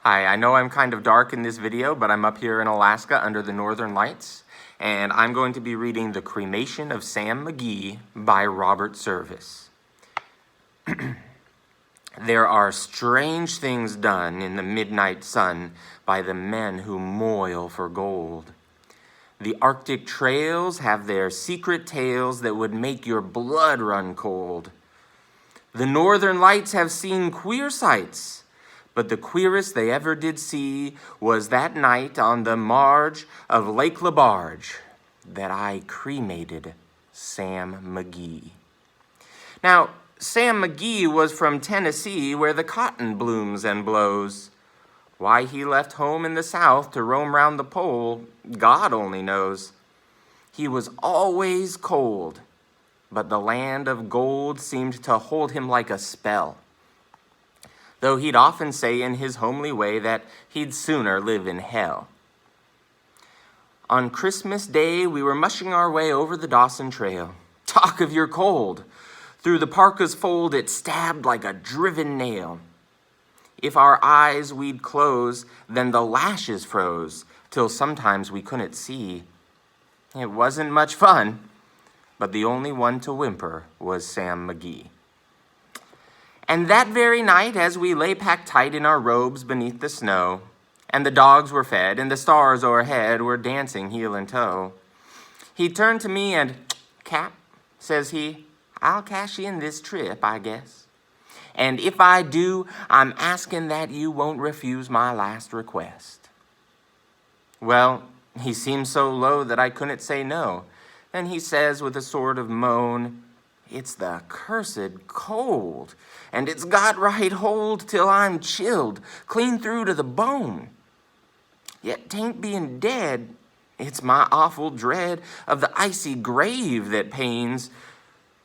Hi, I know I'm kind of dark in this video, but I'm up here in Alaska under the northern lights, and I'm going to be reading The Cremation of Sam McGee by Robert Service. There are strange things done in the midnight sun by the men who moil for gold. The Arctic trails have their secret tales that would make your blood run cold. The northern lights have seen queer sights, but the queerest they ever did see was that night on the marge of Lake LaBarge that I cremated Sam McGee. Now, Sam McGee was from Tennessee, where the cotton blooms and blows. Why he left home in the South to roam round the pole, God only knows. He was always cold, but the land of gold seemed to hold him like a spell, though he'd often say in his homely way that he'd sooner live in hell. On Christmas Day, we were mushing our way over the Dawson Trail. Talk of your cold! Through the parka's fold, it stabbed like a driven nail. If our eyes we'd close, then the lashes froze, till sometimes we couldn't see. It wasn't much fun, but the only one to whimper was Sam McGee. And that very night, as we lay packed tight in our robes beneath the snow, and the dogs were fed, and the stars o'erhead were dancing heel and toe, he turned to me and, "Cap," says he, "I'll cash in this trip, I guess. And if I do, I'm asking that you won't refuse my last request." Well, he seemed so low that I couldn't say no. Then he says with a sort of moan, "It's the cursed cold, and it's got right hold till I'm chilled, clean through to the bone. Yet 'tain't being dead, it's my awful dread of the icy grave that pains.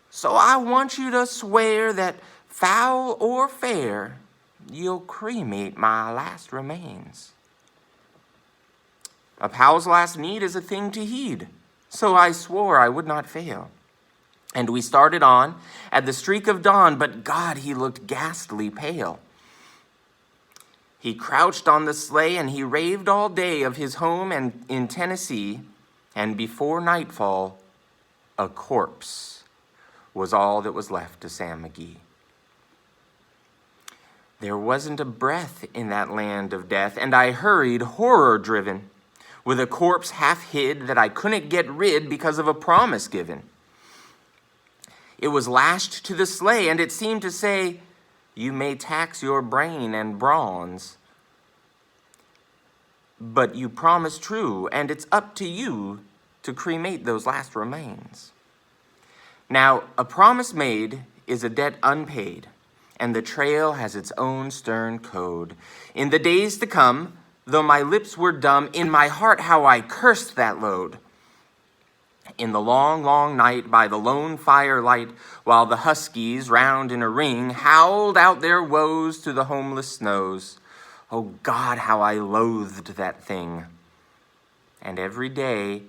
So I want you to swear that, foul or fair, you'll cremate my last remains." A pal's last need is a thing to heed, so I swore I would not fail. And we started on at the streak of dawn, but God, he looked ghastly pale. He crouched on the sleigh and he raved all day of his home and in Tennessee, and before nightfall, a corpse was all that was left to Sam McGee. There wasn't a breath in that land of death, and I hurried, horror-driven, with a corpse half hid that I couldn't get rid because of a promise given. It was lashed to the sleigh, and it seemed to say, "You may tax your brain and bronze, but you promise true, and it's up to you to cremate those last remains." Now, a promise made is a debt unpaid, and the trail has its own stern code. In the days to come, though my lips were dumb, in my heart how I cursed that load. In the long, long night by the lone firelight, while the huskies, round in a ring, howled out their woes to the homeless snows. Oh God, how I loathed that thing. And every day,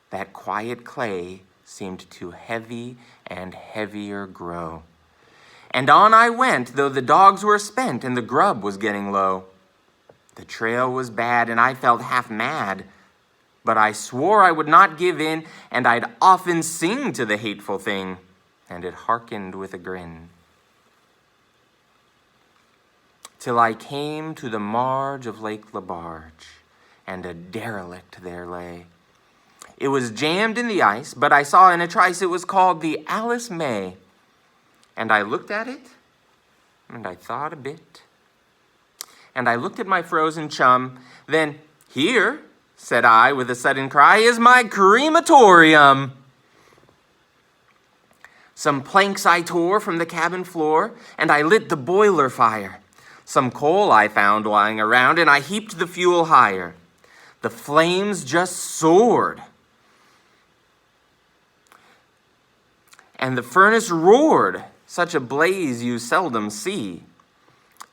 that quiet clay seemed to heavy and heavier grow. And on I went, though the dogs were spent and the grub was getting low. The trail was bad, and I felt half mad, but I swore I would not give in, and I'd often sing to the hateful thing, and it hearkened with a grin. Till I came to the marge of Lake LaBarge, and a derelict there lay. It was jammed in the ice, but I saw in a trice it was called the Alice May. And I looked at it, and I thought a bit, and I looked at my frozen chum. Then, "Here," said I with a sudden cry, "is my crematorium." Some planks I tore from the cabin floor, and I lit the boiler fire. Some coal I found lying around, and I heaped the fuel higher. The flames just soared, and the furnace roared, such a blaze you seldom see.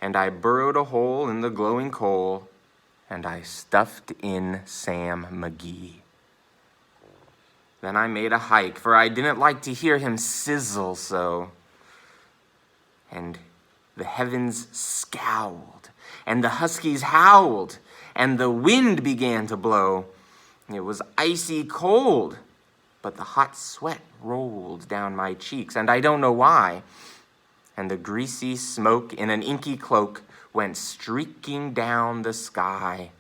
And I burrowed a hole in the glowing coal, and I stuffed in Sam McGee. Then I made a hike, for I didn't like to hear him sizzle so. And the heavens scowled, and the huskies howled, and the wind began to blow. It was icy cold, but the hot sweat rolled down my cheeks, and I don't know why. And the greasy smoke in an inky cloak went streaking down the sky.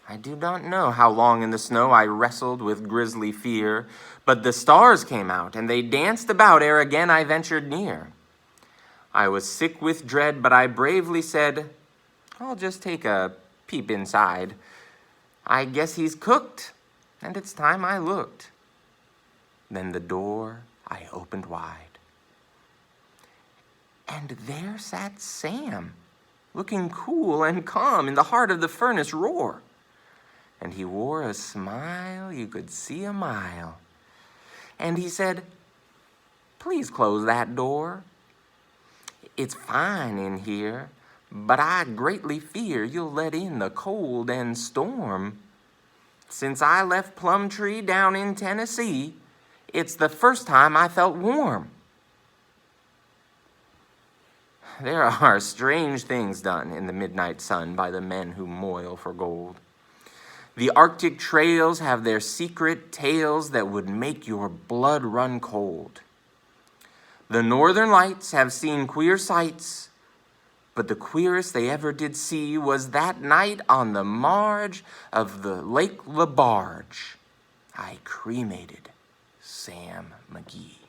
I do not know how long in the snow I wrestled with grisly fear, but the stars came out, and they danced about ere again I ventured near. I was sick with dread, but I bravely said, I'll just take a peep inside. I guess he's cooked, and it's time I looked. Then the door I opened wide. And there sat Sam, looking cool and calm in the heart of the furnace roar. And he wore a smile you could see a mile. And he said, please close that door. It's fine in here, but I greatly fear you'll let in the cold and storm. Since I left Plumtree down in Tennessee, it's the first time I felt warm. There are strange things done in the midnight sun by the men who moil for gold. The Arctic trails have their secret tales that would make your blood run cold. The northern lights have seen queer sights, but the queerest they ever did see was that night on the marge of the Lake LaBarge. I cremated Sam McGee.